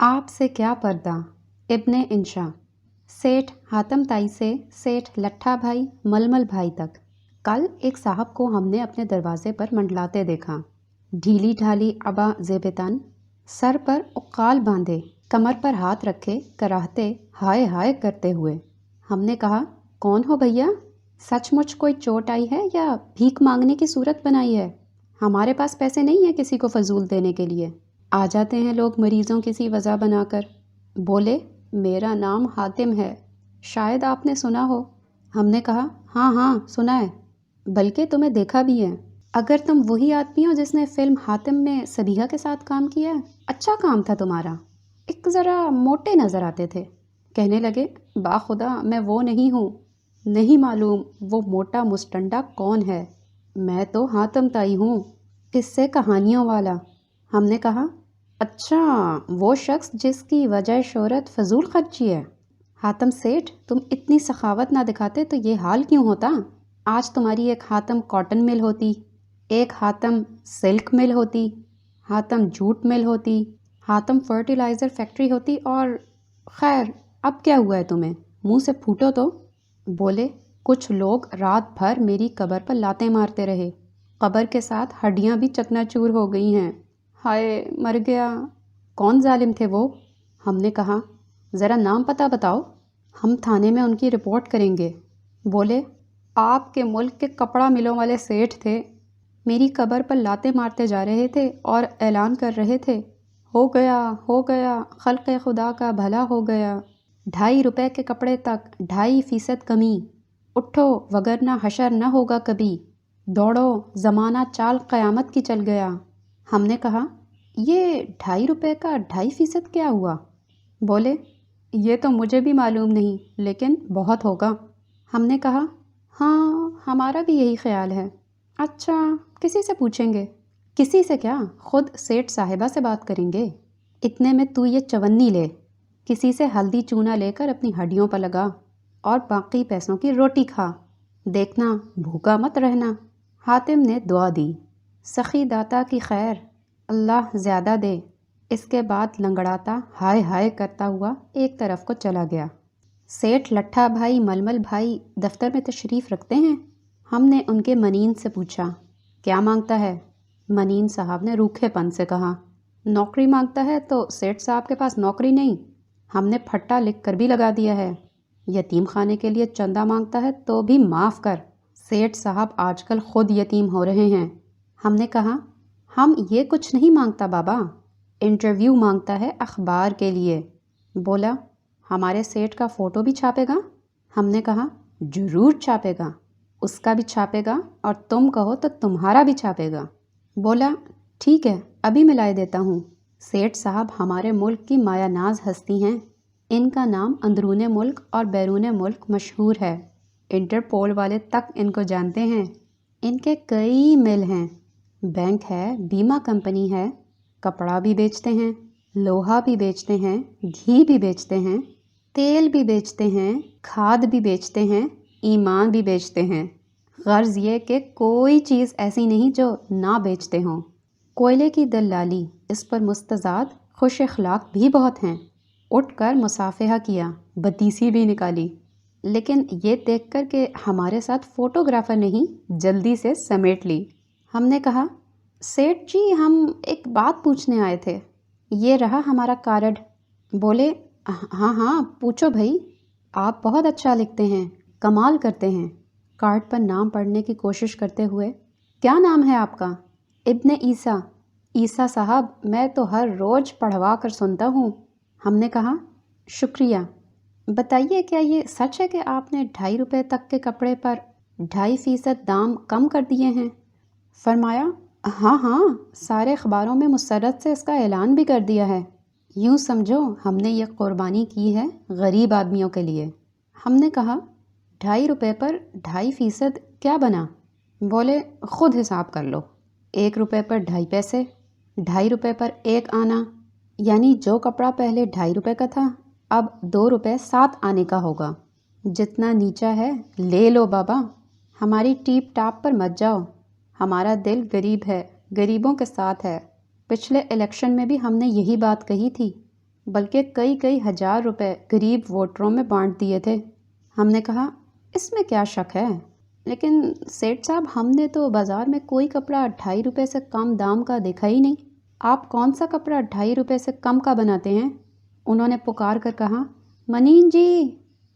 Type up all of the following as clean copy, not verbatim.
آپ سے کیا پردہ ابن انشا سیٹھ حاتم تائی سے سیٹھ لٹھا بھائی ململ بھائی تک۔ کل ایک صاحب کو ہم نے اپنے دروازے پر منڈلاتے دیکھا، ڈھیلی ڈھالی عبا زیب تن، سر پر اقال باندھے، کمر پر ہاتھ رکھے، کراہتے ہائے ہائے کرتے ہوئے۔ ہم نے کہا، کون ہو بھیا؟ سچ مچ کوئی چوٹ آئی ہے یا بھیک مانگنے کی صورت بنائی ہے؟ ہمارے پاس پیسے نہیں ہیں کسی کو فضول دینے کے لیے۔ آ جاتے ہیں لوگ مریضوں کی سی وجہ بنا کر۔ بولے، میرا نام حاتم ہے، شاید آپ نے سنا ہو۔ ہم نے کہا، ہاں ہاں سنا ہے، بلکہ تمہیں دیکھا بھی ہے۔ اگر تم وہی آدمی ہو جس نے فلم حاتم میں صبیحہ کے ساتھ کام کیا ہے، اچھا کام تھا تمہارا، ایک ذرا موٹے نظر آتے تھے۔ کہنے لگے، باخدا میں وہ نہیں ہوں، نہیں معلوم وہ موٹا مستنڈا کون ہے، میں تو حاتم تائی ہوں، قصے کہانیوں والا۔ ہم نے کہا، اچھا وہ شخص جس کی وجہ شہرت فضول خرچی ہے۔ حاتم سیٹھ، تم اتنی سخاوت نہ دکھاتے تو یہ حال کیوں ہوتا؟ آج تمہاری ایک حاتم کاٹن مل ہوتی، ایک حاتم سلک مل ہوتی، حاتم جھوٹ مل ہوتی، حاتم فرٹیلائزر فیکٹری ہوتی، اور خیر اب کیا ہوا ہے تمہیں؟ منہ سے پھوٹو تو۔ بولے، کچھ لوگ رات بھر میری قبر پر لاتیں مارتے رہے، قبر کے ساتھ ہڈیاں بھی چکنا چور ہو گئی ہیں، ہائے مر گیا۔ کون ظالم تھے وہ؟ ہم نے کہا، ذرا نام پتہ بتاؤ، ہم تھانے میں ان کی رپورٹ کریں گے۔ بولے، آپ کے ملک کے کپڑا ملوں والے سیٹھ تھے، میری قبر پر لاتیں مارتے جا رہے تھے اور اعلان کر رہے تھے، ہو گیا خلق خدا کا بھلا ہو گیا، 2.5 روپے کے کپڑے تک 2.5% کمی، اٹھو وگرنہ حشر نہ ہوگا کبھی، دوڑو زمانہ چال قیامت کی چل گیا۔ ہم نے کہا، یہ 2.5 روپے کا 2.5% کیا ہوا؟ بولے، یہ تو مجھے بھی معلوم نہیں، لیکن بہت ہوگا۔ ہم نے کہا، ہاں ہمارا بھی یہی خیال ہے۔ اچھا کسی سے پوچھیں گے؟ کسی سے کیا، خود سیٹھ صاحبہ سے بات کریں گے۔ اتنے میں تو یہ چونی لے، کسی سے ہلدی چونا لے کر اپنی ہڈیوں پر لگا اور باقی پیسوں کی روٹی کھا، دیکھنا بھوکا مت رہنا۔ حاتم نے دعا دی، سخی داتا کی خیر، اللہ زیادہ دے۔ اس کے بعد لنگڑاتا ہائے ہائے کرتا ہوا ایک طرف کو چلا گیا۔ سیٹھ لٹھا بھائی ململ بھائی دفتر میں تشریف رکھتے ہیں؟ ہم نے ان کے منین سے پوچھا، کیا مانگتا ہے؟ منین صاحب نے روکھے پن سے کہا، نوکری مانگتا ہے تو سیٹھ صاحب کے پاس نوکری نہیں، ہم نے پھٹا لکھ کر بھی لگا دیا ہے۔ یتیم خانے کے لیے چندہ مانگتا ہے تو بھی معاف کر، سیٹھ صاحب آج کل خود یتیم ہو رہے ہیں۔ ہم نے کہا، ہم یہ کچھ نہیں مانگتا بابا، انٹرویو مانگتا ہے اخبار کے لیے۔ بولا، ہمارے سیٹھ کا فوٹو بھی چھاپے گا؟ ہم نے کہا، ضرور چھاپے گا، اس کا بھی چھاپے گا اور تم کہو تو تمہارا بھی چھاپے گا۔ بولا، ٹھیک ہے ابھی ملائے دیتا ہوں۔ سیٹھ صاحب ہمارے ملک کی مایہ ناز ہستی ہیں، ان کا نام اندرون ملک اور بیرون ملک مشہور ہے، انٹرپول والے تک ان کو جانتے ہیں۔ ان کے کئی مل ہیں، بینک ہے، بیمہ کمپنی ہے، کپڑا بھی بیچتے ہیں، لوہا بھی بیچتے ہیں، گھی بھی بیچتے ہیں، تیل بھی بیچتے ہیں، کھاد بھی بیچتے ہیں، ایمان بھی بیچتے ہیں۔ غرض یہ کہ کوئی چیز ایسی نہیں جو نہ بیچتے ہوں۔ کوئلے کی دلالی، اس پر مستزاد خوش اخلاق بھی بہت ہیں۔ اٹھ کر مصافحہ کیا، بتیسی بھی نکالی، لیکن یہ دیکھ کر کہ ہمارے ساتھ فوٹوگرافر نہیں، جلدی سے سمیٹ لی۔ ہم نے کہا، سیٹھ جی ہم ایک بات پوچھنے آئے تھے، یہ رہا ہمارا کارڈ۔ بولے، ہاں ہاں پوچھو بھائی، آپ بہت اچھا لکھتے ہیں، کمال کرتے ہیں۔ کارڈ پر نام پڑھنے کی کوشش کرتے ہوئے، کیا نام ہے آپ کا؟ ابن عیسیٰ۔ عیسیٰ صاحب میں تو ہر روز پڑھوا کر سنتا ہوں۔ ہم نے کہا، شکریہ، بتائیے کیا یہ سچ ہے کہ آپ نے 2.5 روپے تک کے کپڑے پر 2.5% دام کم کر دیے ہیں؟ فرمایا، ہاں ہاں، سارے اخباروں میں مسرت سے اس کا اعلان بھی کر دیا ہے، یوں سمجھو ہم نے یہ قربانی کی ہے غریب آدمیوں کے لیے۔ ہم نے کہا، 2.5 روپے پر 2.5% کیا بنا؟ بولے، خود حساب کر لو، 1 روپے پر 2.5 پیسے، 2.5 روپے پر 1 آنا، یعنی جو کپڑا پہلے 2.5 روپے کا تھا اب 2 روپے 7 آنے کا ہوگا۔ جتنا نیچا ہے لے لو بابا، ہماری ٹیپ ٹاپ پر مت جاؤ، ہمارا دل غریب ہے، غریبوں کے ساتھ ہے۔ پچھلے الیکشن میں بھی ہم نے یہی بات کہی تھی، بلکہ کئی کئی ہزار روپے غریب ووٹروں میں بانٹ دیے تھے۔ ہم نے کہا اس میں کیا شک ہے، لیکن سیٹھ صاحب ہم نے تو بازار میں کوئی کپڑا 2.5 روپے سے کم دام کا دیکھا ہی نہیں۔ آپ کون سا کپڑا 2.5 روپے سے کم کا بناتے ہیں؟ انہوں نے پکار کر کہا، منین جی،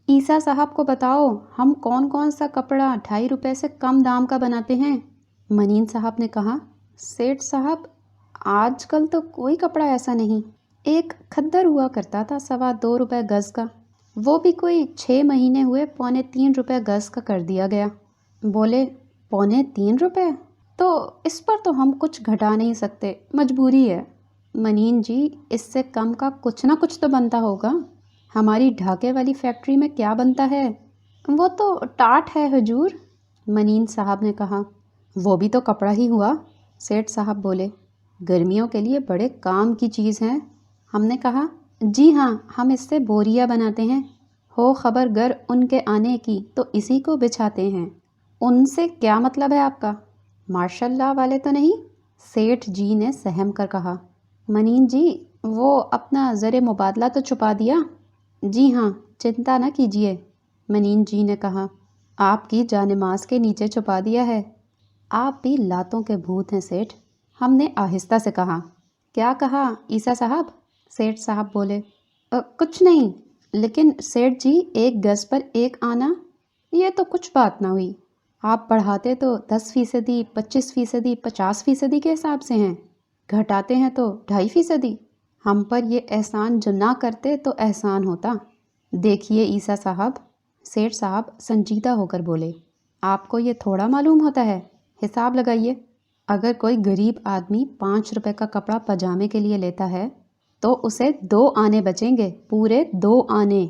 عیسیٰ صاحب کو بتاؤ ہم کون سا کپڑا 2.5 روپے سے کم دام کا بناتے ہیں۔ منین صاحب نے کہا، سیٹھ صاحب آج کل تو کوئی کپڑا ایسا نہیں، ایک کھدر ہوا کرتا تھا 2.25 روپے گز کا، وہ بھی کوئی 6 مہینے ہوئے 3.25 روپے گز کا کر دیا گیا۔ بولے 3.25 روپے؟ تو اس پر تو ہم کچھ گھٹا نہیں سکتے، مجبوری ہے۔ منین جی، اس سے کم کا کچھ نہ کچھ تو بنتا ہوگا۔ ہماری ڈھاکے والی فیکٹری میں کیا بنتا ہے؟ وہ تو ٹاٹ ہے حضور، منین صاحب نے کہا۔ وہ بھی تو کپڑا ہی ہوا، سیٹھ صاحب بولے۔ گرمیوں کے لیے بڑے کام کی چیز ہے۔ ہم نے کہا، جی ہاں، ہم اس سے بوریاں بناتے ہیں، ہو خبر گر ان کے آنے کی تو اسی کو بچھاتے ہیں۔ ان سے کیا مطلب ہے آپ کا؟ ماشاء اللہ والے تو نہیں؟ سیٹھ جی نے سہم کر کہا۔ منین جی، وہ اپنا زر مبادلہ تو چھپا دیا؟ جی ہاں، چنتا نہ کیجیے، منین جی نے کہا، آپ کی جانماز کے نیچے چھپا دیا ہے۔ آپ بھی لاتوں کے بھوت ہیں سیٹھ، ہم نے آہستہ سے کہا۔ کیا کہا عیسیٰ صاحب؟ سیٹھ صاحب بولے، کچھ نہیں، لیکن سیٹھ جی 1 گز پر 1 آنا، یہ تو کچھ بات نہ ہوئی۔ آپ بڑھاتے تو 10%، 25%، 50% کے حساب سے ہیں، گھٹاتے ہیں تو 2.5%۔ ہم پر یہ احسان جو نہ کرتے تو احسان ہوتا۔ دیکھیے عیسیٰ صاحب، سیٹھ صاحب سنجیدہ ہو کر بولے، آپ کو یہ تھوڑا معلوم ہوتا ہے؟ حساب لگائیے، اگر کوئی غریب آدمی 5 روپے کا کپڑا پاجامے کے لیے لیتا ہے تو اسے 2 آنے بچیں گے، پورے 2 آنے۔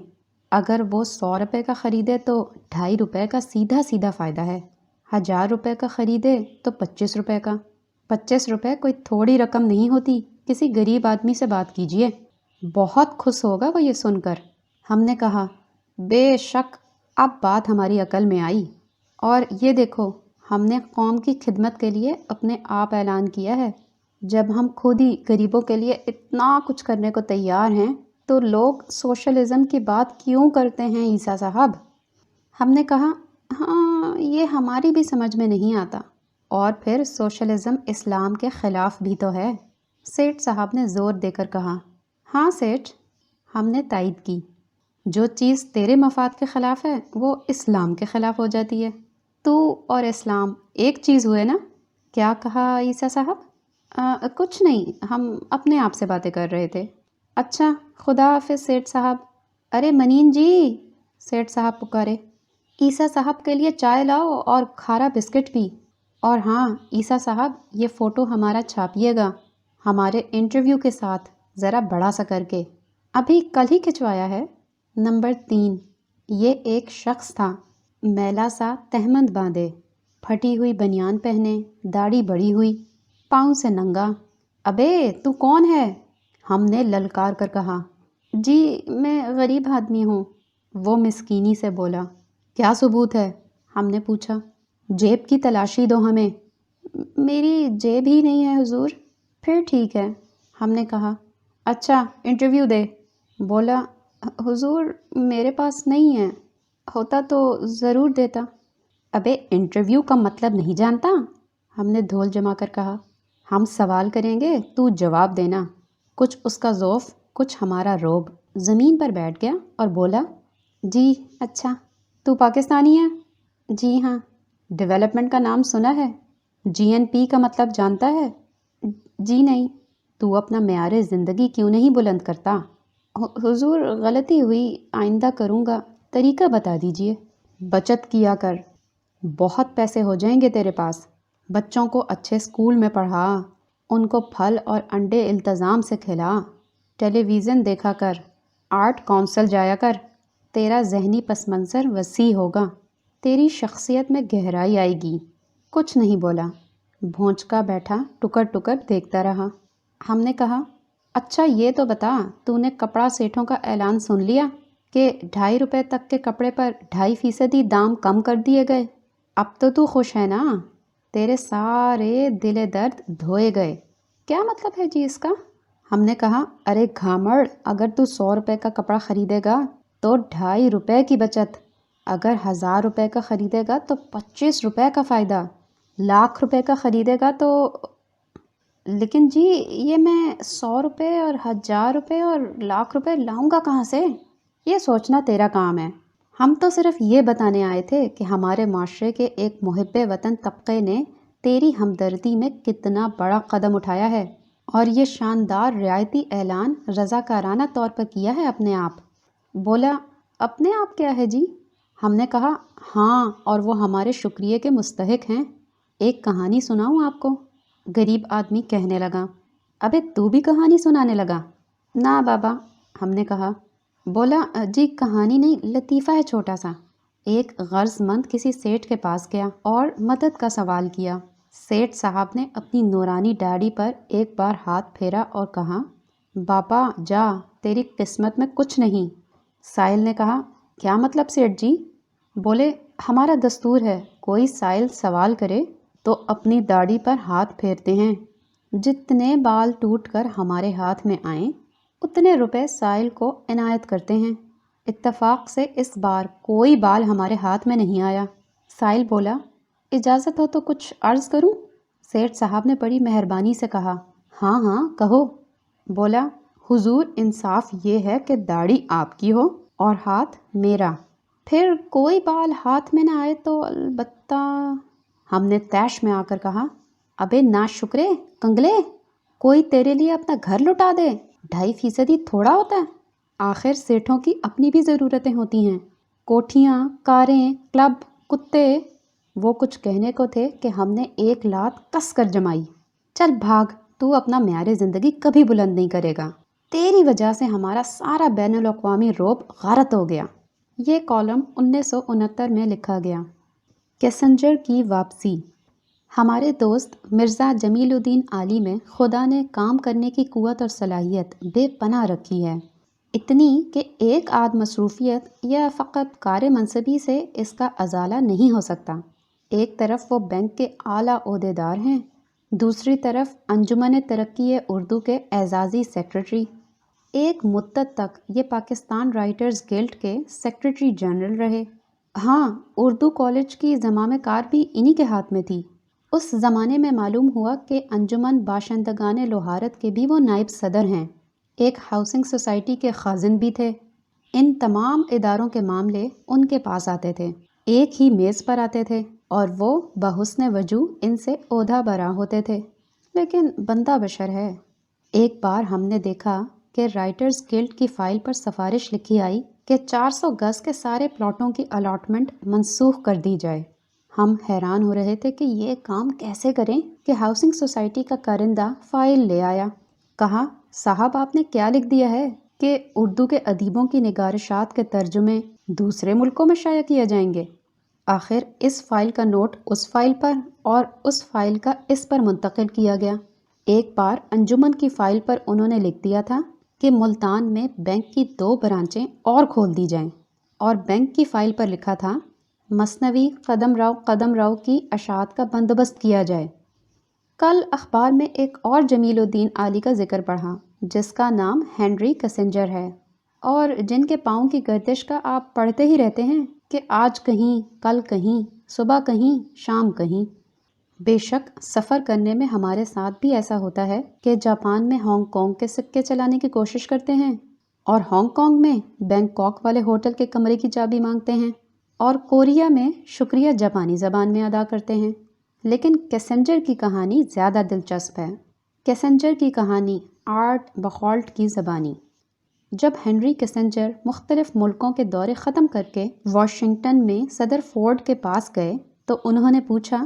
اگر وہ 100 روپے کا خریدے تو 2.5 روپے کا سیدھا سیدھا فائدہ ہے، 1000 روپے کا خریدے تو 25 روپے کا۔ 25 روپے کوئی تھوڑی رقم نہیں ہوتی، کسی غریب آدمی سے بات کیجئے، بہت خوش ہوگا وہ یہ سن کر۔ ہم نے کہا، بے شک، اب بات ہماری عقل میں آئی، اور یہ دیکھو ہم نے قوم کی خدمت کے لیے اپنے آپ اعلان کیا ہے۔ جب ہم خود ہی غریبوں کے لیے اتنا کچھ کرنے کو تیار ہیں تو لوگ سوشلزم کی بات کیوں کرتے ہیں عیسیٰ صاحب؟ ہم نے کہا، ہاں یہ ہماری بھی سمجھ میں نہیں آتا، اور پھر سوشلزم اسلام کے خلاف بھی تو ہے، سیٹھ صاحب نے زور دے کر کہا۔ ہاں سیٹھ، ہم نے تائید کی، جو چیز تیرے مفاد کے خلاف ہے وہ اسلام کے خلاف ہو جاتی ہے۔ تو اور اسلام ایک چیز ہوئے نا؟ کیا کہا عیسیٰ صاحب؟ کچھ نہیں، ہم اپنے آپ سے باتیں کر رہے تھے۔ اچھا، خدا حافظ سیٹھ صاحب۔ ارے منین جی، سیٹھ صاحب پکارے، عیسیٰ صاحب کے لیے چائے لاؤ اور کھارا بسکٹ بھی۔ اور ہاں عیسیٰ صاحب، یہ فوٹو ہمارا چھاپیے گا ہمارے انٹرویو کے ساتھ، ذرا بڑا سا کر کے، ابھی کل ہی کھنچوایا ہے۔ نمبر 3، یہ ایک شخص تھا، میلا سا تہمند باندھے، پھٹی ہوئی بنیان پہنے، داڑھی بڑھی ہوئی، پاؤں سے ننگا۔ ابے تو کون ہے؟ ہم نے للکار کر کہا۔ جی میں غریب آدمی ہوں، وہ مسکینی سے بولا۔ کیا ثبوت ہے؟ ہم نے پوچھا۔ جیب کی تلاشی دو ہمیں۔ میری جیب ہی نہیں ہے حضور۔ پھر ٹھیک ہے، ہم نے کہا۔ اچھا انٹرویو دے۔ بولا، حضور میرے پاس نہیں ہے، ہوتا تو ضرور دیتا۔ ابے انٹرویو کا مطلب نہیں جانتا؟ ہم نے دھول جما کر کہا۔ ہم سوال کریں گے، تو جواب دینا۔ کچھ اس کا ذوف، کچھ ہمارا روب، زمین پر بیٹھ گیا اور بولا، جی اچھا، تو پاکستانی ہے؟ جی ہاں۔ ڈیولپمنٹ کا نام سنا ہے؟ GNP کا مطلب جانتا ہے؟ جی نہیں۔ تو اپنا معیار زندگی کیوں نہیں بلند کرتا؟ حضور غلطی ہوئی، آئندہ کروں گا، طریقہ بتا دیجئے۔ بچت کیا کر، بہت پیسے ہو جائیں گے تیرے پاس۔ بچوں کو اچھے اسکول میں پڑھا، ان کو پھل اور انڈے التزام سے کھلا، ٹیلی ویژن دیکھا کر، آرٹ کونسل جایا کر، تیرا ذہنی پس منظر وسیع ہوگا، تیری شخصیت میں گہرائی آئے گی۔ کچھ نہیں بولا، بھونچکا بیٹھا ٹکر ٹکر دیکھتا رہا۔ ہم نے کہا، اچھا یہ تو بتا، تو نے کپڑا سیٹھوں کا اعلان سن لیا کہ 2.5 روپے تک کے کپڑے پر 2.5% دام کم کر دیے گئے؟ اب تو خوش ہے نا؟ تیرے سارے دل درد دھوئے گئے۔ کیا مطلب ہے جی اس کا؟ ہم نے کہا ارے گھامڑ، اگر تو 100 روپے کا کپڑا خریدے گا تو 2.5 روپے کی بچت، اگر 1000 روپے کا خریدے گا تو 25 روپے کا فائدہ، 1,00,000 روپے کا خریدے گا تو… لیکن جی یہ میں 100 روپے اور 1000 روپے اور 1,00,000 روپے لاؤں گا کہاں سے؟ یہ سوچنا تیرا کام ہے، ہم تو صرف یہ بتانے آئے تھے کہ ہمارے معاشرے کے ایک محب وطن طبقے نے تیری ہمدردی میں کتنا بڑا قدم اٹھایا ہے، اور یہ شاندار رعایتی اعلان رضاکارانہ طور پر کیا ہے اپنے آپ۔ بولا اپنے آپ کیا ہے جی؟ ہم نے کہا ہاں، اور وہ ہمارے شکریہ کے مستحق ہیں۔ ایک کہانی سناؤں آپ کو؟ غریب آدمی کہنے لگا۔ ابے تو بھی کہانی سنانے لگا؟ نا بابا، ہم نے کہا۔ بولا جی کہانی نہیں، لطیفہ ہے چھوٹا سا۔ ایک غرض مند کسی سیٹھ کے پاس گیا اور مدد کا سوال کیا۔ سیٹھ صاحب نے اپنی نورانی داڑھی پر ایک بار ہاتھ پھیرا اور کہا بابا جا، تیری قسمت میں کچھ نہیں۔ سائل نے کہا کیا مطلب سیٹھ جی؟ بولے ہمارا دستور ہے کوئی سائل سوال کرے تو اپنی داڑھی پر ہاتھ پھیرتے ہیں، جتنے بال ٹوٹ کر ہمارے ہاتھ میں آئیں اتنے روپے سائل کو عنایت کرتے ہیں۔ اتفاق سے اس بار کوئی بال ہمارے ہاتھ میں نہیں آیا۔ سائل بولا اجازت ہو تو کچھ عرض کروں؟ سیٹھ صاحب نے بڑی مہربانی سے کہا ہاں ہاں کہو۔ بولا حضور انصاف یہ ہے کہ داڑھی آپ کی ہو اور ہاتھ میرا، پھر کوئی بال ہاتھ میں نہ آئے تو البتہ… ہم نے طیش میں آ کر کہا ابے ناشکرے کنگلے، کوئی تیرے لیے اپنا گھر لٹا دے، 2.5% تھوڑا ہوتا ہے؟ آخر سیٹھوں کی اپنی بھی ضرورتیں ہوتی ہیں، کوٹھیاں، کاریں، کلب، کتے۔ وہ کچھ کہنے کو تھے کہ ہم نے ایک لات کس کر جمائی۔ چل بھاگ، تو اپنا معیار زندگی کبھی بلند نہیں کرے گا، تیری وجہ سے ہمارا سارا بین الاقوامی روب غارت ہو گیا۔ یہ کالم 1969 میں لکھا گیا۔ کیسنجر کی واپسی۔ ہمارے دوست مرزا جمیل الدین عالی میں خدا نے کام کرنے کی قوت اور صلاحیت بے پناہ رکھی ہے، اتنی کہ ایک آدھ مصروفیت یا فقط کار منصبی سے اس کا ازالہ نہیں ہو سکتا۔ ایک طرف وہ بینک کے اعلیٰ عہدیدار ہیں، دوسری طرف انجمن ترقی اردو کے اعزازی سیکریٹری۔ ایک مدت تک یہ پاکستان رائٹرز گلڈ کے سیکریٹری جنرل رہے۔ ہاں، اردو کالج کی زمام کار بھی انہی کے ہاتھ میں تھی۔ اس زمانے میں معلوم ہوا کہ انجمن باشندگان لوہارت کے بھی وہ نائب صدر ہیں، ایک ہاؤسنگ سوسائٹی کے خازن بھی تھے۔ ان تمام اداروں کے معاملے ان کے پاس آتے تھے، ایک ہی میز پر آتے تھے، اور وہ بحسن وجوہ ان سے عہدہ برا ہوتے تھے، لیکن بندہ بشر ہے۔ ایک بار ہم نے دیکھا کہ رائٹرز گلڈ کی فائل پر سفارش لکھی آئی کہ 400 گز کے سارے پلاٹوں کی الاٹمنٹ منسوخ کر دی جائے۔ ہم حیران ہو رہے تھے کہ یہ کام کیسے کریں کہ ہاؤسنگ سوسائٹی کا کارندہ فائل لے آیا۔ کہا صاحب آپ نے کیا لکھ دیا ہے کہ اردو کے ادیبوں کی نگارشات کے ترجمے دوسرے ملکوں میں شائع کیے جائیں گے؟ آخر اس فائل کا نوٹ اس فائل پر اور اس فائل کا اس پر منتقل کیا گیا۔ ایک بار انجمن کی فائل پر انہوں نے لکھ دیا تھا کہ ملتان میں بینک کی 2 برانچیں اور کھول دی جائیں، اور بینک کی فائل پر لکھا تھا مثنوی قدم راؤ کی اشاعت کا بندوبست کیا جائے۔ کل اخبار میں ایک اور جمیل الدین عالی کا ذکر پڑھا جس کا نام ہنری کیسنجر ہے، اور جن کے پاؤں کی گردش کا آپ پڑھتے ہی رہتے ہیں کہ آج کہیں، کل کہیں، صبح کہیں، شام کہیں۔ بے شک سفر کرنے میں ہمارے ساتھ بھی ایسا ہوتا ہے کہ جاپان میں ہانگ کانگ کے سکے چلانے کی کوشش کرتے ہیں، اور ہانگ کانگ میں بینکاک والے ہوٹل کے کمرے کی چابی مانگتے ہیں، اور کوریا میں شکریہ جاپانی زبان میں ادا کرتے ہیں۔ لیکن کیسنجر کی کہانی زیادہ دلچسپ ہے۔ کیسنجر کی کہانی آرٹ بخالٹ کی زبانی۔ جب ہنری کیسنجر مختلف ملکوں کے دورے ختم کر کے واشنگٹن میں صدر فورڈ کے پاس گئے تو انہوں نے پوچھا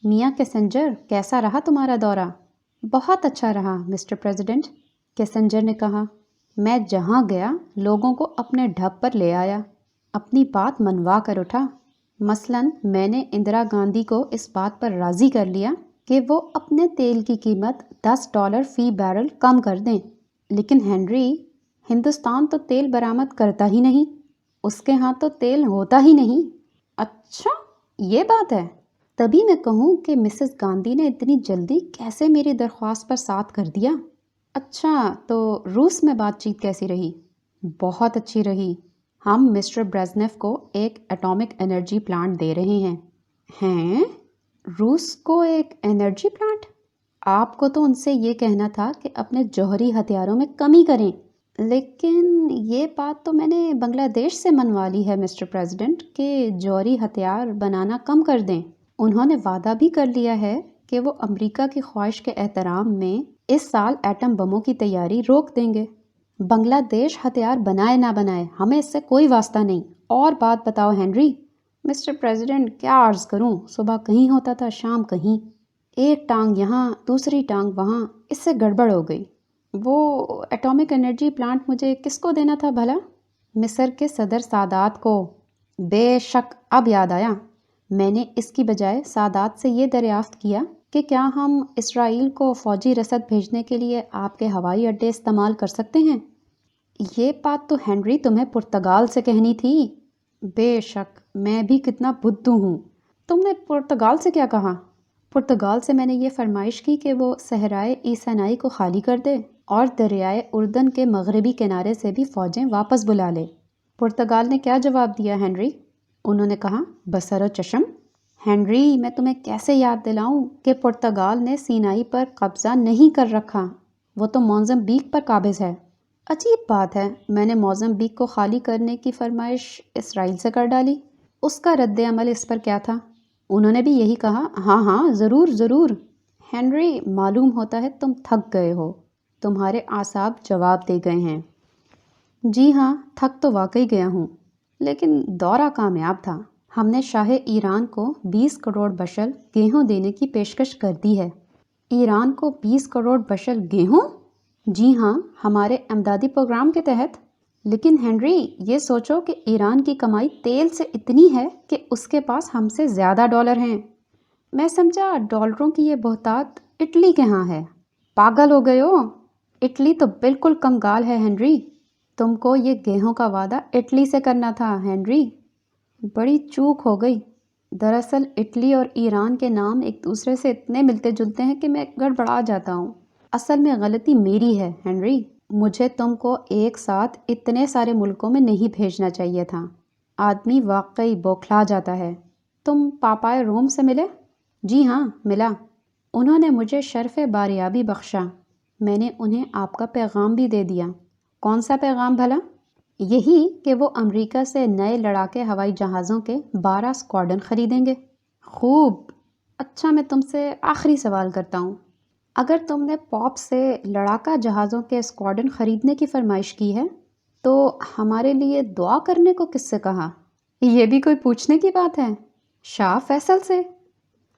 میاں کیسنجر کیسا رہا تمہارا دورہ؟ بہت اچھا رہا مسٹر پریزیڈنٹ، کیسنجر نے کہا۔ میں جہاں گیا لوگوں کو اپنے ڈھب پر لے آیا، اپنی بات منوا کر اٹھا۔ مثلاً میں نے اندرا گاندھی کو اس بات پر راضی کر لیا کہ وہ اپنے تیل کی قیمت $10 فی بیرل کم کر دیں، لیکن ہنری، ہندوستان تو تیل برآمد کرتا ہی نہیں، اس کے ہاں تو تیل ہوتا ہی نہیں۔ اچھا یہ بات ہے؟ تبھی میں کہوں کہ مسز گاندھی نے اتنی جلدی کیسے میری درخواست پر ساتھ کر دیا۔ اچھا، تو روس میں بات چیت کیسی رہی؟ بہت اچھی رہی۔ ہم مسٹر بریزنیف کو ایک ایٹامک انرجی پلانٹ دے رہے ہیں۔ ہیں؟ روس کو ایک انرجی پلانٹ؟ آپ کو تو ان سے یہ کہنا تھا کہ اپنے جوہری ہتھیاروں میں کمی کریں۔ لیکن یہ بات تو میں نے بنگلہ دیش سے منوا لی ہے مسٹر پریزیڈنٹ کہ جوہری ہتھیار بنانا کم کر دیں۔ انہوں نے وعدہ بھی کر لیا ہے کہ وہ امریکہ کی خواہش کے احترام میں اس سال ایٹم بموں کی تیاری روک دیں گے۔ بنگلہ دیش ہتھیار بنائے نہ بنائے ہمیں اس سے کوئی واسطہ نہیں۔ اور بات بتاؤ ہنری۔ مسٹر پریزیڈنٹ کیا عرض کروں، صبح کہیں ہوتا تھا شام کہیں، ایک ٹانگ یہاں دوسری ٹانگ وہاں، اس سے گڑبڑ ہو گئی۔ وہ ایٹامک انرجی پلانٹ مجھے کس کو دینا تھا بھلا؟ مصر کے صدر سادات کو۔ بے شک اب یاد آیا، میں نے اس کی بجائے سادات سے یہ دریافت کیا کہ کیا ہم اسرائیل کو فوجی رسد بھیجنے کے لیے آپ کے ہوائی اڈے استعمال کر سکتے ہیں؟ یہ بات تو ہنری تمہیں پرتگال سے کہنی تھی۔ بے شک، میں بھی کتنا بدھو ہوں، تم نے پرتگال سے کیا کہا؟ پرتگال سے میں نے یہ فرمائش کی کہ وہ صحرائے سینائی کو خالی کر دے اور دریائے اردن کے مغربی کنارے سے بھی فوجیں واپس بلا لے۔ پرتگال نے کیا جواب دیا ہنری؟ انہوں نے کہا بصر و چشم۔ ہنری، میں تمہیں کیسے یاد دلاؤں کہ پرتگال نے سینائی پر قبضہ نہیں کر رکھا، وہ تو موزمبیق پر قابض ہے۔ عجیب بات ہے، میں نے موزمبیق کو خالی کرنے کی فرمائش اسرائیل سے کر ڈالی۔ اس کا رد عمل اس پر کیا تھا؟ انہوں نے بھی یہی کہا ہاں ہاں ضرور ضرور۔ ہنری، معلوم ہوتا ہے تم تھک گئے ہو، تمہارے اعصاب جواب دے گئے ہیں۔ جی ہاں، تھک تو واقعی گیا ہوں، لیکن دورہ کامیاب تھا۔ ہم نے شاہ ایران کو 20 کروڑ بشل گیہوں دینے کی پیشکش کر دی ہے۔ ایران کو 20 کروڑ بشل گیہوں؟ جی ہاں، ہمارے امدادی پروگرام کے تحت۔ لیکن ہنری، یہ سوچو کہ ایران کی کمائی تیل سے اتنی ہے کہ اس کے پاس ہم سے زیادہ ڈالر ہیں۔ میں سمجھا ڈالروں کی یہ بہتات اٹلی کے ہاں ہے۔ پاگل ہو گئے ہو؟ اٹلی تو بالکل کمگال ہے ہنری، تم کو یہ گیہوں کا وعدہ اٹلی سے کرنا تھا ہنری۔ بڑی چوک ہو گئی، دراصل اٹلی اور ایران کے نام ایک دوسرے سے اتنے ملتے جلتے ہیں کہ میں گڑبڑا جاتا ہوں۔ اصل میں غلطی میری ہے ہنری، مجھے تم کو ایک ساتھ اتنے سارے ملکوں میں نہیں بھیجنا چاہیے تھا، آدمی واقعی بوکھلا جاتا ہے۔ تم پاپائے روم سے ملے؟ جی ہاں ملا، انہوں نے مجھے شرف باریابی بخشا، میں نے انہیں آپ کا پیغام بھی دے دیا۔ کون سا پیغام بھلا؟ یہی کہ وہ امریکہ سے نئے لڑاکے ہوائی جہازوں کے 12 اسکواڈن خریدیں گے۔ خوب۔ اچھا، میں تم سے آخری سوال کرتا ہوں، اگر تم نے پاپ سے لڑاکا جہازوں کے اسکواڈن خریدنے کی فرمائش کی ہے تو ہمارے لیے دعا کرنے کو کس سے کہا؟ یہ بھی کوئی پوچھنے کی بات ہے؟ شاہ فیصل سے۔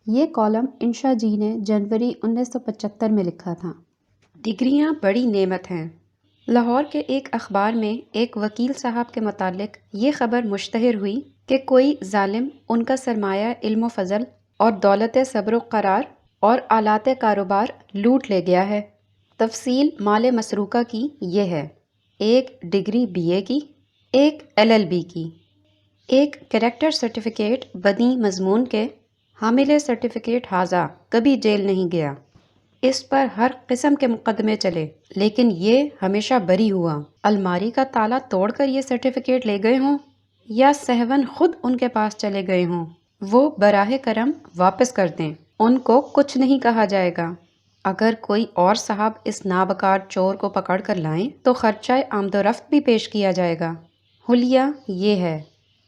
یہ کالم انشا جی نے جنوری 1975 میں لکھا تھا۔ ڈگریاں بڑی نعمت ہیں۔ لاہور کے ایک اخبار میں ایک وکیل صاحب کے متعلق یہ خبر مشتہر ہوئی کہ کوئی ظالم ان کا سرمایہ علم و فضل اور دولت صبر و قرار اور آلات کاروبار لوٹ لے گیا ہے۔ تفصیل مال مسروقہ کی یہ ہے: ایک ڈگری BA کی، ایک LLB کی، ایک کریکٹر سرٹیفکیٹ بدی مضمون کے، حامل سرٹیفکیٹ حاضہ کبھی جیل نہیں گیا، اس پر ہر قسم کے مقدمے چلے لیکن یہ ہمیشہ بری ہوا۔ الماری کا تالا توڑ کر یہ سرٹیفکیٹ لے گئے ہوں یا سہون خود ان کے پاس چلے گئے ہوں، وہ براہ کرم واپس کر دیں، ان کو کچھ نہیں کہا جائے گا۔ اگر کوئی اور صاحب اس نابکار چور کو پکڑ کر لائیں تو خرچہ آمد و رفت بھی پیش کیا جائے گا۔ حلیہ یہ ہے،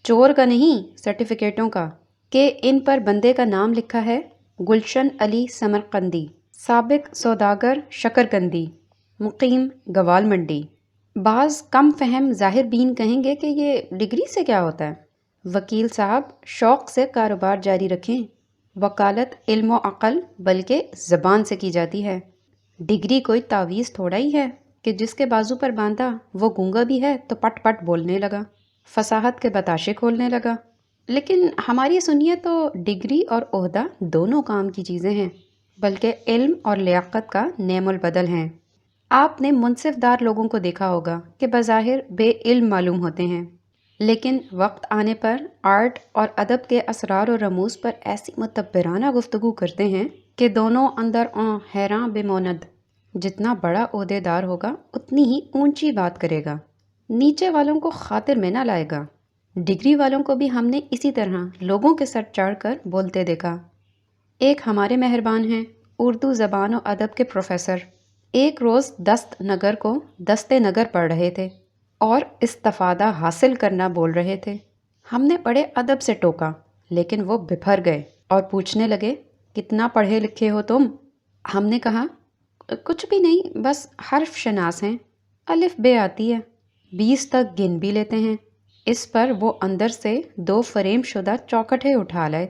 چور کا نہیں سرٹیفکیٹوں کا، کہ ان پر بندے کا نام لکھا ہے گلشن علی سمرقندی، سابق سوداگر شکرقندی، مقیم گوال منڈی۔ بعض کم فہم ظاہر بین کہیں گے کہ یہ ڈگری سے کیا ہوتا ہے؟ وکیل صاحب شوق سے کاروبار جاری رکھیں، وکالت علم و عقل بلکہ زبان سے کی جاتی ہے۔ ڈگری کوئی تعویذ تھوڑا ہی ہے کہ جس کے بازو پر باندھا وہ گونگا بھی ہے تو پٹ پٹ بولنے لگا، فصاحت کے بتاشے کھولنے لگا۔ لیکن ہماری سنیے تو ڈگری اور عہدہ دونوں کام کی چیزیں ہیں، بلکہ علم اور لیاقت کا نعم البدل ہیں۔ آپ نے منصف دار لوگوں کو دیکھا ہوگا کہ بظاہر بے علم معلوم ہوتے ہیں، لیکن وقت آنے پر آرٹ اور ادب کے اسرار و رموز پر ایسی متبرانہ گفتگو کرتے ہیں کہ دونوں اندر حیراں بے ماند۔ جتنا بڑا عہدیدار ہوگا اتنی ہی اونچی بات کرے گا، نیچے والوں کو خاطر میں نہ لائے گا۔ ڈگری والوں کو بھی ہم نے اسی طرح لوگوں کے سر چڑھ کر بولتے دیکھا۔ ایک ہمارے مہربان ہیں، اردو زبان و ادب کے پروفیسر، ایک روز دست نگر کو دست نگر پڑھ رہے تھے اور استفادہ حاصل کرنا بول رہے تھے۔ ہم نے بڑے ادب سے ٹوکا، لیکن وہ بپھر گئے اور پوچھنے لگے، کتنا پڑھے لکھے ہو تم؟ ہم نے کہا، کچھ بھی نہیں، بس حرف شناس ہیں، الف بے آتی ہے، 20 تک گن بھی لیتے ہیں۔ اس پر وہ اندر سے 2 فریم شدہ چوکھٹیں اٹھا لائے۔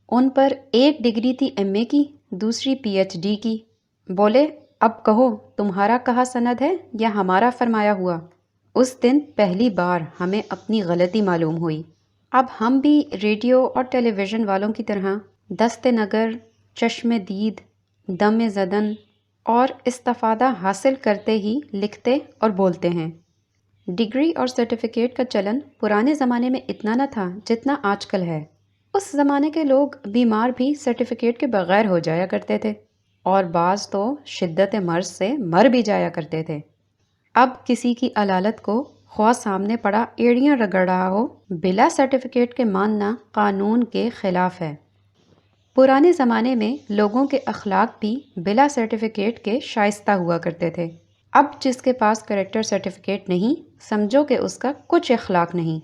ان پر ایک ڈگری تھی ایم اے کی، دوسری پی ایچ ڈی کی۔ بولے، اب کہو تمہارا کہا سند ہے یا ہمارا فرمایا ہوا؟ اس دن پہلی بار ہمیں اپنی غلطی معلوم ہوئی۔ اب ہم بھی ریڈیو اور ٹیلی ویژن والوں کی طرح دست نگر، چشم دید، دم زدن اور استفادہ حاصل کرتے ہی لکھتے اور بولتے ہیں۔ ڈگری اور سرٹیفکیٹ کا چلن پرانے زمانے میں اتنا نہ تھا جتنا آج کل ہے۔ اس زمانے کے لوگ بیمار بھی سرٹیفکیٹ کے بغیر ہو جایا کرتے تھے، اور بعض تو شدت مرض سے مر بھی جایا کرتے تھے۔ اب کسی کی علالت کو خواہ سامنے پڑا ایڑیاں رگڑ رہا ہو، بلا سرٹیفکیٹ کے ماننا قانون کے خلاف ہے۔ پرانے زمانے میں لوگوں کے اخلاق بھی بلا سرٹیفکیٹ کے شائستہ ہوا کرتے تھے۔ اب جس کے پاس کریکٹر سرٹیفکیٹ نہیں، سمجھو کہ اس کا کچھ اخلاق نہیں،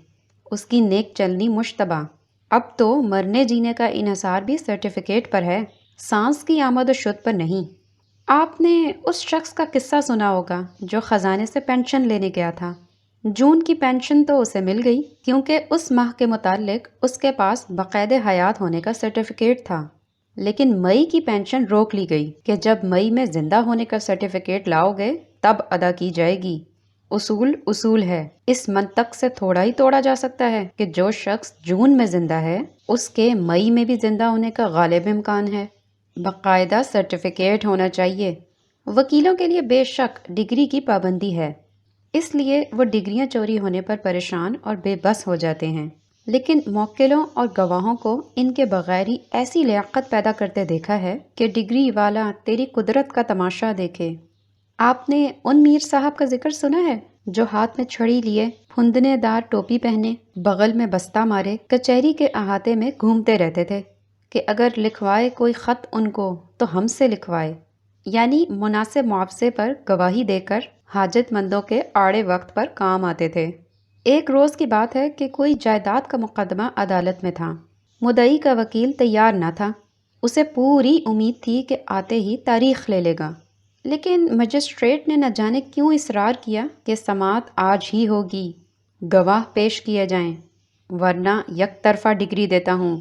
اس کی نیک چلنی مشتبہ۔ اب تو مرنے جینے کا انحصار بھی سرٹیفکیٹ پر ہے، سانس کی آمد و شد پر نہیں۔ آپ نے اس شخص کا قصہ سنا ہوگا جو خزانے سے پینشن لینے گیا تھا۔ جون کی پینشن تو اسے مل گئی کیونکہ اس ماہ کے متعلق اس کے پاس باقاعدہ حیات ہونے کا سرٹیفکیٹ تھا، لیکن مئی کی پینشن روک لی گئی کہ جب مئی میں زندہ ہونے کا سرٹیفکیٹ لاؤ گے تب ادا کی جائے گی۔ اصول اصول ہے، اس منطق سے تھوڑا ہی توڑا جا سکتا ہے کہ جو شخص جون میں زندہ ہے اس کے مئی میں بھی زندہ ہونے کا غالب امکان ہے۔ باقاعدہ سرٹیفکیٹ ہونا چاہیے۔ وکیلوں کے لیے بے شک ڈگری کی پابندی ہے، اس لیے وہ ڈگریاں چوری ہونے پر پریشان اور بے بس ہو جاتے ہیں، لیکن موکلوں اور گواہوں کو ان کے بغیر ہی ایسی لیاقت پیدا کرتے دیکھا ہے کہ ڈگری والا تیری قدرت کا تماشا دیکھے۔ آپ نے ان میر صاحب کا ذکر سنا ہے جو ہاتھ میں چھڑی لیے، پھندنے دار ٹوپی پہنے، بغل میں بستہ مارے، کچہری کے احاطے میں گھومتے رہتے تھے کہ اگر لکھوائے کوئی خط ان کو تو ہم سے لکھوائے، یعنی مناسب معاوضے پر گواہی دے کر حاجت مندوں کے آڑے وقت پر کام آتے تھے۔ ایک روز کی بات ہے کہ کوئی جائیداد کا مقدمہ عدالت میں تھا۔ مدعی کا وکیل تیار نہ تھا، اسے پوری امید تھی کہ آتے ہی تاریخ لے لے گا، لیکن مجسٹریٹ نے نہ جانے کیوں اصرار کیا کہ سماعت آج ہی ہوگی، گواہ پیش کیے جائیں ورنہ یک طرفہ ڈگری دیتا ہوں۔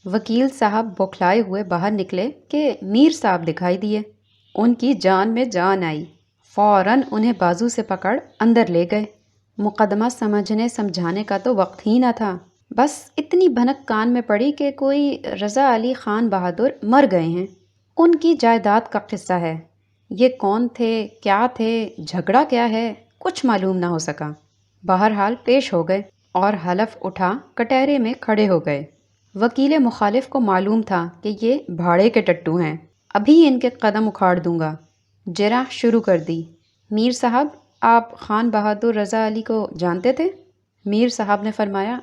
وکیل صاحب بوکھلائے ہوئے باہر نکلے کہ میر صاحب دکھائی دیے۔ ان کی جان میں جان آئی، فوراً انہیں بازو سے پکڑ اندر لے گئے۔ مقدمہ سمجھنے سمجھانے کا تو وقت ہی نہ تھا، بس اتنی بھنک کان میں پڑی کہ کوئی رضا علی خان بہادر مر گئے ہیں، ان کی جائیداد کا قصہ ہے۔ یہ کون تھے، کیا تھے، جھگڑا کیا ہے، کچھ معلوم نہ ہو سکا۔ بہرحال پیش ہو گئے اور حلف اٹھا کٹہرے میں کھڑے ہو گئے۔ وکیل مخالف کو معلوم تھا کہ یہ بھاڑے کے ٹٹو ہیں، ابھی ان کے قدم اکھاڑ دوں گا۔ جرح شروع کر دی، میر صاحب آپ خان بہادر رضا علی کو جانتے تھے؟ میر صاحب نے فرمایا،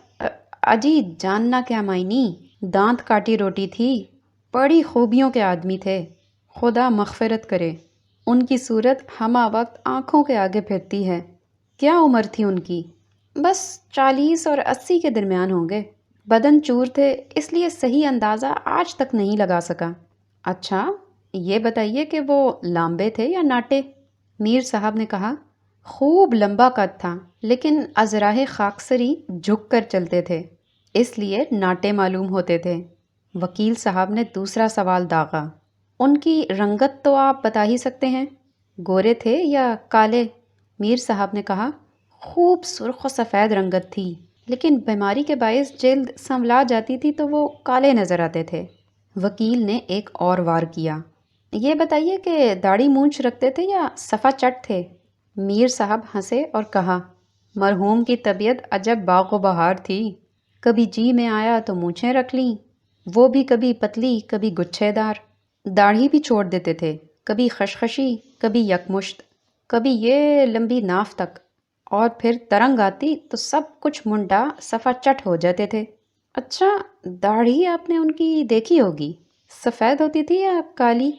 اجی جاننا کیا معنی، دانت کاٹی روٹی تھی، بڑی خوبیوں کے آدمی تھے، خدا مغفرت کرے۔ ان کی صورت ہمہ وقت آنکھوں کے آگے پھرتی ہے۔ کیا عمر تھی ان کی؟ بس 40 اور 80 کے درمیان ہوں گے۔ بدن چور تھے، اس لیے صحیح اندازہ آج تک نہیں لگا سکا۔ اچھا، یہ بتائیے کہ وہ لامبے تھے یا ناٹے؟ میر صاحب نے کہا، خوب لمبا قد تھا، لیکن ازراہ خاکسری جھک کر چلتے تھے، اس لیے ناٹے معلوم ہوتے تھے۔ وکیل صاحب نے دوسرا سوال داغا، ان کی رنگت تو آپ بتا ہی سکتے ہیں، گورے تھے یا کالے؟ میر صاحب نے کہا، خوب سرخ و سفید رنگت تھی، لیکن بیماری کے باعث جلد سنولا جاتی تھی تو وہ کالے نظر آتے تھے۔ وکیل نے ایک اور وار کیا، یہ بتائیے کہ داڑھی مونچھ رکھتے تھے یا صفا چٹ تھے؟ میر صاحب ہنسے اور کہا، مرحوم کی طبیعت عجب باغ و بہار تھی، کبھی جی میں آیا تو مونچھیں رکھ لیں، وہ بھی کبھی پتلی کبھی گچھے دار، داڑھی بھی چھوڑ دیتے تھے، کبھی خشخشی، کبھی یکمشت، کبھی یہ لمبی ناف تک، اور پھر ترنگ آتی تو سب کچھ منڈا صفا چٹ ہو جاتے تھے۔ اچھا، داڑھی آپ نے ان کی دیکھی ہوگی، سفید ہوتی تھی یا کالی؟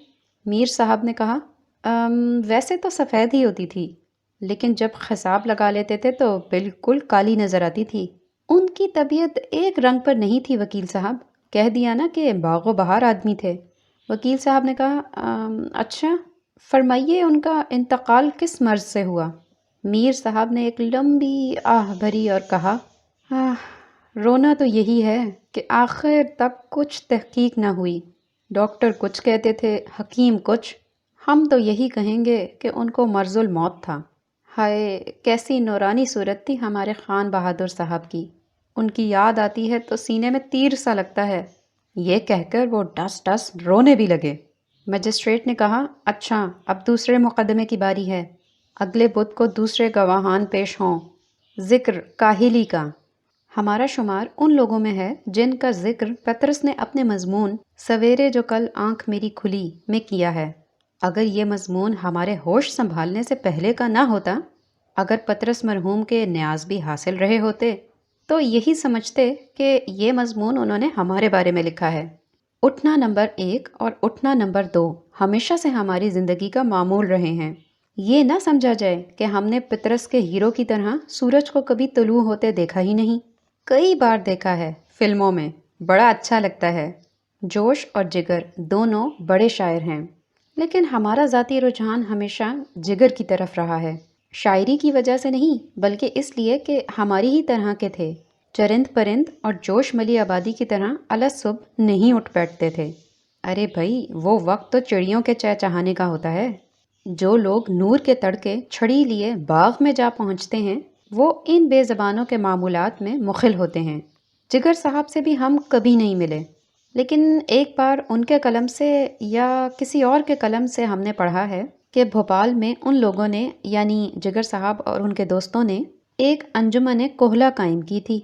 میر صاحب نے کہا۔ ویسے تو سفید ہی ہوتی تھی، لیکن جب خساب لگا لیتے تھے تو بالکل کالی نظر آتی تھی۔ ان کی طبیعت ایک رنگ پر نہیں تھی وکیل صاحب، کہہ دیا نا کہ باغ و بہار آدمی تھے۔ وکیل صاحب نے کہا، اچھا فرمائیے ان کا انتقال کس مرض سے ہوا؟ میر صاحب نے ایک لمبی آہ بھری اور کہا، رونا تو یہی ہے کہ آخر تک کچھ تحقیق نہ ہوئی۔ ڈاکٹر کچھ کہتے تھے، حکیم کچھ، ہم تو یہی کہیں گے کہ ان کو مرض الموت تھا۔ ہائے کیسی نورانی صورت تھی ہمارے خان بہادر صاحب کی، ان کی یاد آتی ہے تو سینے میں تیر سا لگتا ہے۔ یہ کہہ کر وہ ڈس ڈس رونے بھی لگے۔ مجسٹریٹ نے کہا، اچھا اب دوسرے مقدمے کی باری ہے، اگلے بدھ کو دوسرے گواہان پیش ہوں۔ ذکر کاہلی کا۔ ہمارا شمار ان لوگوں میں ہے جن کا ذکر پطرس نے اپنے مضمون سویرے جو کل آنکھ میری کھلی میں کیا ہے۔ اگر یہ مضمون ہمارے ہوش سنبھالنے سے پہلے کا نہ ہوتا، اگر پطرس مرحوم کے نیاز بھی حاصل رہے ہوتے، تو یہی سمجھتے کہ یہ مضمون انہوں نے ہمارے بارے میں لکھا ہے۔ اٹھنا نمبر 1 اور اٹھنا نمبر 2 ہمیشہ سے ہماری زندگی کا معمول رہے ہیں۔ یہ نہ سمجھا جائے کہ ہم نے پطرس کے ہیرو کی طرح سورج کو کبھی طلوع ہوتے دیکھا ہی نہیں۔ کئی بار دیکھا ہے فلموں میں، بڑا اچھا لگتا ہے۔ جوش اور جگر دونوں بڑے شاعر ہیں، لیکن ہمارا ذاتی رجحان ہمیشہ جگر کی طرف رہا ہے۔ شاعری کی وجہ سے نہیں، بلکہ اس لیے کہ ہماری ہی طرح کے تھے، چرند پرند اور جوش ملی آبادی کی طرح الگ صبح نہیں اٹھ بیٹھتے تھے۔ ارے بھائی، وہ وقت تو چڑیوں کے چہچہانے کا ہوتا ہے۔ جو لوگ نور کے تڑکے چھڑی لیے باغ میں جا پہنچتے ہیں، وہ ان بے زبانوں کے معمولات میں مخل ہوتے ہیں۔ جگر صاحب سے بھی ہم کبھی نہیں ملے، لیکن ایک بار ان کے قلم سے یا کسی اور کے قلم سے ہم نے پڑھا ہے کہ بھوپال میں ان لوگوں نے، یعنی جگر صاحب اور ان کے دوستوں نے، ایک انجمن کوہلا قائم کی تھی۔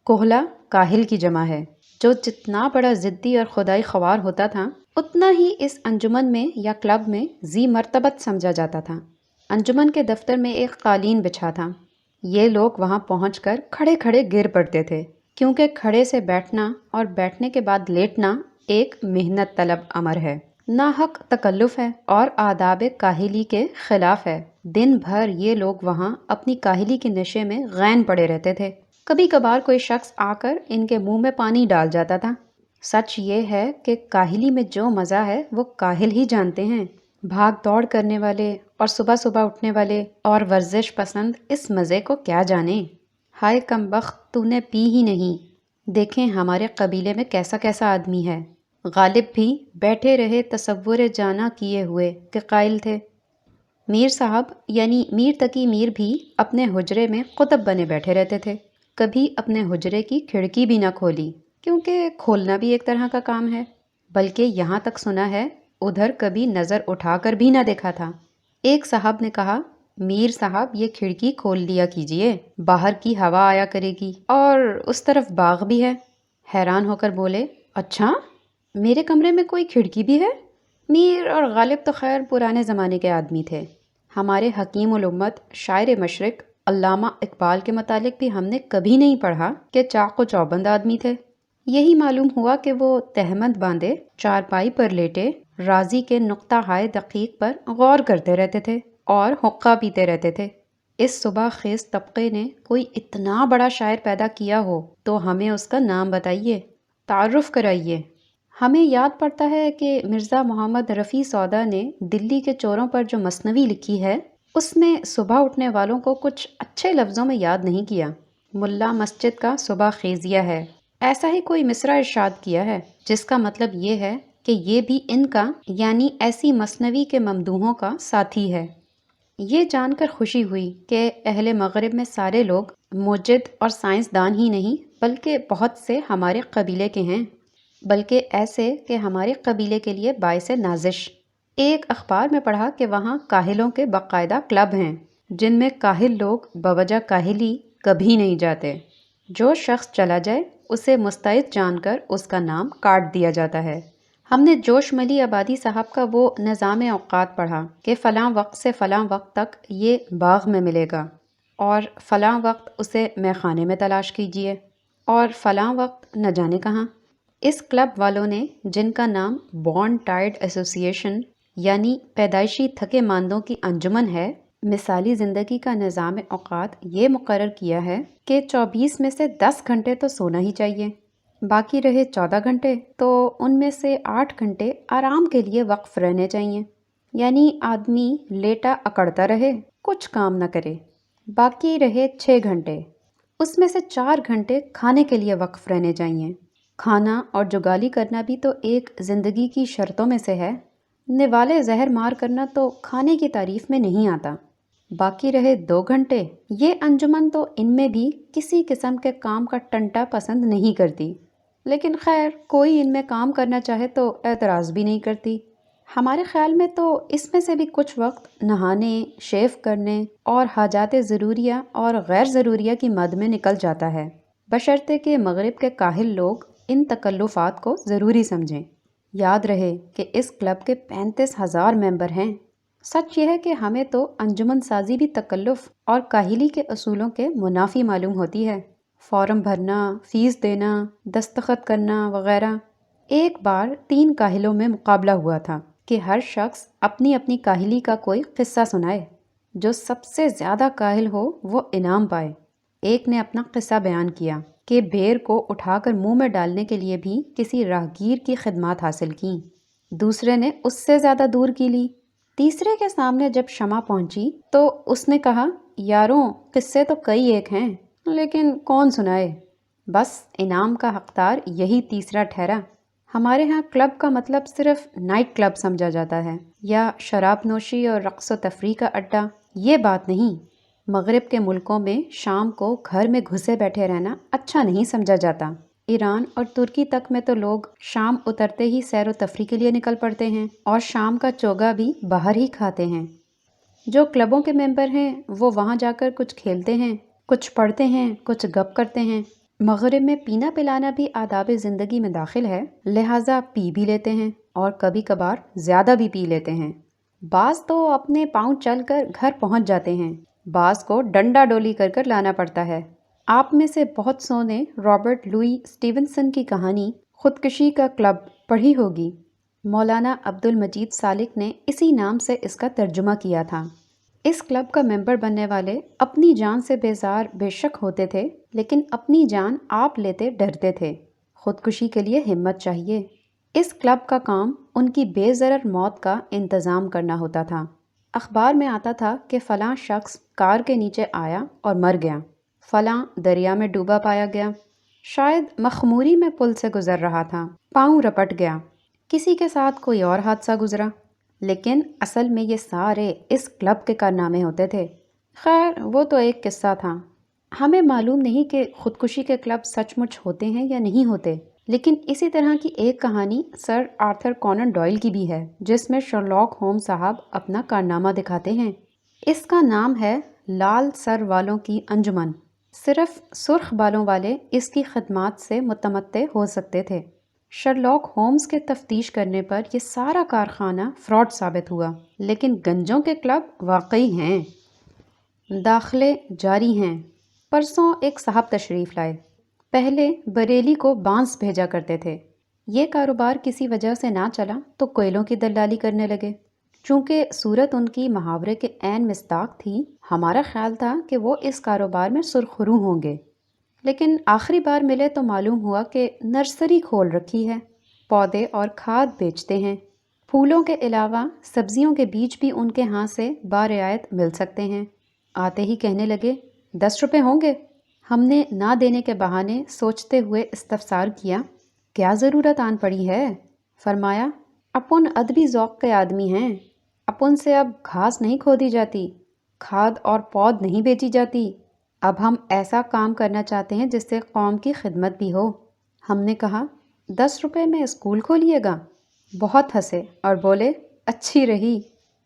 کوہلا کاہل کی جمع ہے، جو جتنا بڑا ضدی اور خدائی خوار ہوتا تھا، اتنا ہی اس انجمن میں یا کلب میں ذی مرتبت سمجھا جاتا تھا۔ انجمن کے دفتر میں ایک قالین بچھا تھا۔ یہ لوگ وہاں پہنچ کر کھڑے کھڑے گر پڑتے تھے، کیونکہ کھڑے سے بیٹھنا اور بیٹھنے کے بعد لیٹنا ایک محنت طلب امر ہے، ناحق تکلف ہے اور آداب کاہلی کے خلاف ہے۔ دن بھر یہ لوگ وہاں اپنی کاہلی کے نشے میں غین پڑے رہتے تھے۔ کبھی کبھار کوئی شخص آ کر ان کے منہ میں پانی ڈال جاتا تھا۔ سچ یہ ہے کہ کاہلی میں جو مزہ ہے وہ کاہل ہی جانتے ہیں۔ بھاگ دوڑ کرنے والے اور صبح صبح اٹھنے والے اور ورزش پسند اس مزے کو کیا جانے۔ ہائے کمبخت، تو نے پی ہی نہیں۔ دیکھیں ہمارے قبیلے میں کیسا کیسا آدمی ہے۔ غالب بھی بیٹھے رہے تصور جانا کیے ہوئے کہ قائل تھے۔ میر صاحب یعنی میر تقی میر بھی اپنے حجرے میں قطب بنے بیٹھے رہتے تھے، کبھی اپنے حجرے کی کھڑکی بھی نہ کھولی، کیونکہ کھولنا بھی ایک طرح کا کام ہے، بلکہ یہاں تک سنا ہے ادھر کبھی نظر اٹھا کر بھی نہ دیکھا تھا۔ ایک صاحب نے کہا، میر صاحب یہ کھڑکی کھول لیا کیجئے، باہر کی ہوا آیا کرے گی، اور اس طرف باغ بھی ہے۔ حیران ہو کر بولے، اچھا میرے کمرے میں کوئی کھڑکی بھی ہے؟ میر اور غالب تو خیر پرانے زمانے کے آدمی تھے۔ ہمارے حکیم الامت شاعر مشرق علامہ اقبال کے متعلق بھی ہم نے کبھی نہیں پڑھا کہ چاق و چوبند آدمی تھے۔ یہی معلوم ہوا کہ وہ تہمت باندھے چارپائی پر لیٹے راضی کے نقطہ ہائے دقیق پر غور کرتے رہتے تھے اور حقہ پیتے رہتے تھے۔ اس صبح خیز طبقے نے کوئی اتنا بڑا شاعر پیدا کیا ہو تو ہمیں اس کا نام بتائیے، تعارف کرائیے۔ ہمیں یاد پڑتا ہے کہ مرزا محمد رفیع سودا نے دلی کے چوروں پر جو مثنوی لکھی ہے، اس میں صبح اٹھنے والوں کو کچھ اچھے لفظوں میں یاد نہیں کیا۔ ملا مسجد کا صبح خیزیہ ہے، ایسا ہی کوئی مصرع ارشاد کیا ہے، جس کا مطلب یہ ہے کہ یہ بھی ان کا یعنی ایسی مثنوی کے ممدوحوں کا ساتھی ہے۔ یہ جان کر خوشی ہوئی کہ اہل مغرب میں سارے لوگ موجد اور سائنسدان ہی نہیں، بلکہ بہت سے ہمارے قبیلے کے ہیں، بلکہ ایسے کہ ہمارے قبیلے کے لیے باعث نازش۔ ایک اخبار میں پڑھا کہ وہاں کاہلوں کے باقاعدہ کلب ہیں، جن میں کاہل لوگ بوجہ کاہلی کبھی نہیں جاتے۔ جو شخص چلا جائے اسے مستعد جان کر اس کا نام کاٹ دیا جاتا ہے۔ ہم نے جوش ملی آبادی صاحب کا وہ نظام اوقات پڑھا کہ فلاں وقت سے فلاں وقت تک یہ باغ میں ملے گا، اور فلاں وقت اسے مے خانے میں تلاش کیجیے، اور فلاں وقت نہ جانے کہاں۔ اس کلب والوں نے، جن کا نام بورن ٹائرڈ ایسوسی ایشن یعنی پیدائشی تھکے ماندوں کی انجمن ہے، مثالی زندگی کا نظام اوقات یہ مقرر کیا ہے کہ 24 میں سے 10 گھنٹے تو سونا ہی چاہیے، باقی رہے 14 گھنٹے تو ان میں سے 8 گھنٹے آرام کے لیے وقف رہنے چاہیے، یعنی آدمی لیٹا اکڑتا رہے، کچھ کام نہ کرے۔ باقی رہے 6 گھنٹے، اس میں سے 4 گھنٹے کھانے کے لیے وقف رہنے چاہیے۔ کھانا اور جگالی کرنا بھی تو ایک زندگی کی شرطوں میں سے ہے، نوالے زہر مار کرنا تو کھانے کی تعریف میں نہیں آتا۔ باقی رہے 2 گھنٹے، یہ انجمن تو ان میں بھی کسی قسم کے کام کا ٹنٹا پسند نہیں کرتی، لیکن خیر کوئی ان میں کام کرنا چاہے تو اعتراض بھی نہیں کرتی۔ ہمارے خیال میں تو اس میں سے بھی کچھ وقت نہانے، شیو کرنے اور حاجات ضروریہ اور غیر ضروریہ کی مد میں نکل جاتا ہے، بشرطے کہ مغرب کے کاہل لوگ ان تکلفات کو ضروری سمجھیں۔ یاد رہے کہ اس کلب کے 35,000 ممبر ہیں۔ سچ یہ ہے کہ ہمیں تو انجمن سازی بھی تکلف اور کاہلی کے اصولوں کے منافی معلوم ہوتی ہے، فارم بھرنا، فیس دینا، دستخط کرنا وغیرہ۔ ایک بار 3 کاہلوں میں مقابلہ ہوا تھا کہ ہر شخص اپنی اپنی کاہلی کا کوئی قصہ سنائے، جو سب سے زیادہ کاہل ہو وہ انعام پائے۔ ایک نے اپنا قصہ بیان کیا کہ بیر کو اٹھا کر منہ میں ڈالنے کے لیے بھی کسی راہگیر کی خدمات حاصل کیں، دوسرے نے اس سے زیادہ دور کی لی۔ تیسرے کے سامنے جب شمع پہنچی تو اس نے کہا، یاروں قصے تو کئی ایک ہیں لیکن کون سنائے؟ بس انعام کا حقدار یہی تیسرا ٹھہرا۔ ہمارے ہاں کلب کا مطلب صرف نائٹ کلب سمجھا جاتا ہے یا شراب نوشی اور رقص و تفریح کا اڈہ، یہ بات نہیں۔ مغرب کے ملکوں میں شام کو گھر میں گھسے بیٹھے رہنا اچھا نہیں سمجھا جاتا۔ ایران اور ترکی تک میں تو لوگ شام اترتے ہی سیر و تفریح کے لیے نکل پڑتے ہیں اور شام کا چوگا بھی باہر ہی کھاتے ہیں۔ جو کلبوں کے ممبر ہیں وہ وہاں جا کر کچھ کھیلتے ہیں، کچھ پڑھتے ہیں، کچھ گپ کرتے ہیں۔ مغرب میں پینا پلانا بھی آداب زندگی میں داخل ہے، لہٰذا پی بھی لیتے ہیں اور کبھی کبھار زیادہ بھی پی لیتے ہیں۔ بعض تو اپنے پاؤں چل کر گھر پہنچ جاتے ہیں، بعض کو ڈنڈا ڈولی کر کر لانا پڑتا ہے۔ آپ میں سے بہت سو نے رابرٹ لوئی اسٹیونسن کی کہانی خودکشی کا کلب پڑھی ہوگی۔ مولانا عبد المجید سالک نے اسی نام سے اس کا ترجمہ کیا تھا۔ اس کلب کا ممبر بننے والے اپنی جان سے بیزار بے شک ہوتے تھے، لیکن اپنی جان آپ لیتے ڈرتے تھے۔ خودکشی کے لیے ہمت چاہیے۔ اس کلب کا کام ان کی بے ضرر موت کا انتظام کرنا ہوتا تھا۔ اخبار میں آتا تھا کہ فلاں شخص کار کے نیچے آیا اور مر گیا، فلاں دریا میں ڈوبا پایا گیا، شاید مخموری میں پل سے گزر رہا تھا، پاؤں رپٹ گیا، کسی کے ساتھ کوئی اور حادثہ گزرا، لیکن اصل میں یہ سارے اس کلب کے کارنامے ہوتے تھے۔ خیر وہ تو ایک قصہ تھا۔ ہمیں معلوم نہیں کہ خودکشی کے کلب سچ مچ ہوتے ہیں یا نہیں ہوتے، لیکن اسی طرح کی ایک کہانی سر آرتھر کونن ڈوائل کی بھی ہے، جس میں شرلاک ہومز صاحب اپنا کارنامہ دکھاتے ہیں۔ اس کا نام ہے لال سر والوں کی انجمن۔ صرف سرخ بالوں والے اس کی خدمات سے متمتع ہو سکتے تھے۔ شرلاک ہومز کے تفتیش کرنے پر یہ سارا کارخانہ فراڈ ثابت ہوا، لیکن گنجوں کے کلب واقعی ہیں۔ داخلے جاری ہیں۔ پرسوں ایک صاحب تشریف لائے۔ پہلے بریلی کو بانس بھیجا کرتے تھے، یہ کاروبار کسی وجہ سے نہ چلا تو کوئلوں کی دلالی کرنے لگے۔ چونکہ صورت ان کی محاورے کے عین مصداق تھی، ہمارا خیال تھا کہ وہ اس کاروبار میں سرخرو ہوں گے، لیکن آخری بار ملے تو معلوم ہوا کہ نرسری کھول رکھی ہے، پودے اور کھاد بیچتے ہیں۔ پھولوں کے علاوہ سبزیوں کے بیج بھی ان کے ہاں سے بارعایت مل سکتے ہیں۔ آتے ہی کہنے لگے، 10 روپے ہوں گے؟ ہم نے نہ دینے کے بہانے سوچتے ہوئے استفسار کیا، کیا ضرورت آن پڑی ہے؟ فرمایا، اپن ادبی ذوق کے آدمی ہیں، اپن سے اب گھاس نہیں کھودی جاتی، کھاد اور پود نہیں بیچی جاتی، اب ہم ایسا کام کرنا چاہتے ہیں جس سے قوم کی خدمت بھی ہو۔ ہم نے کہا، 10 روپے میں اسکول کھولیے گا؟ بہت ہنسے اور بولے، اچھی رہی،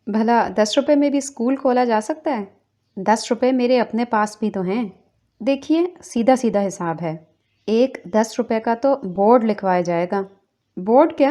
بھلا 10 روپے میں بھی اسکول کھولا جا سکتا ہے؟ 10 روپے میرے اپنے پاس بھی تو ہیں۔ دیکھیے سیدھا سیدھا حساب ہے، ایک 10 روپے کا تو بورڈ لکھوایا جائے گا۔ بورڈ کیا؟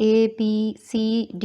ABCDE।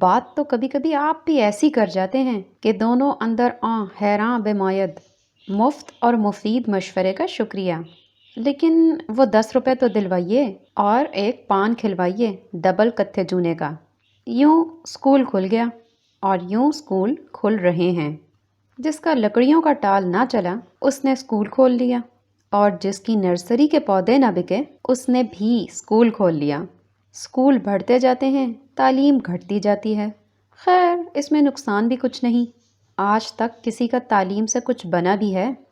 بات تو کبھی کبھی آپ بھی ایسی کر جاتے ہیں کہ دونوں اندر حیراں بے ماید۔ مفت اور مفید مشورے کا شکریہ، لیکن وہ 10 روپے تو دلوائیے اور ایک پان کھلوائیے ڈبل کتھے جونے کا۔ یوں اسکول کھل گیا اور یوں اسکول کھل رہے ہیں۔ جس کا لکڑیوں کا ٹال نہ چلا اس نے اسکول کھول لیا، اور جس کی نرسری کے پودے نہ بکے اس نے بھی اسکول کھول لیا۔ اسکول بڑھتے جاتے ہیں، تعلیم گھٹتی جاتی ہے۔ خیر اس میں نقصان بھی کچھ نہیں۔ آج تک کسی کا تعلیم سے کچھ بنا بھی ہے؟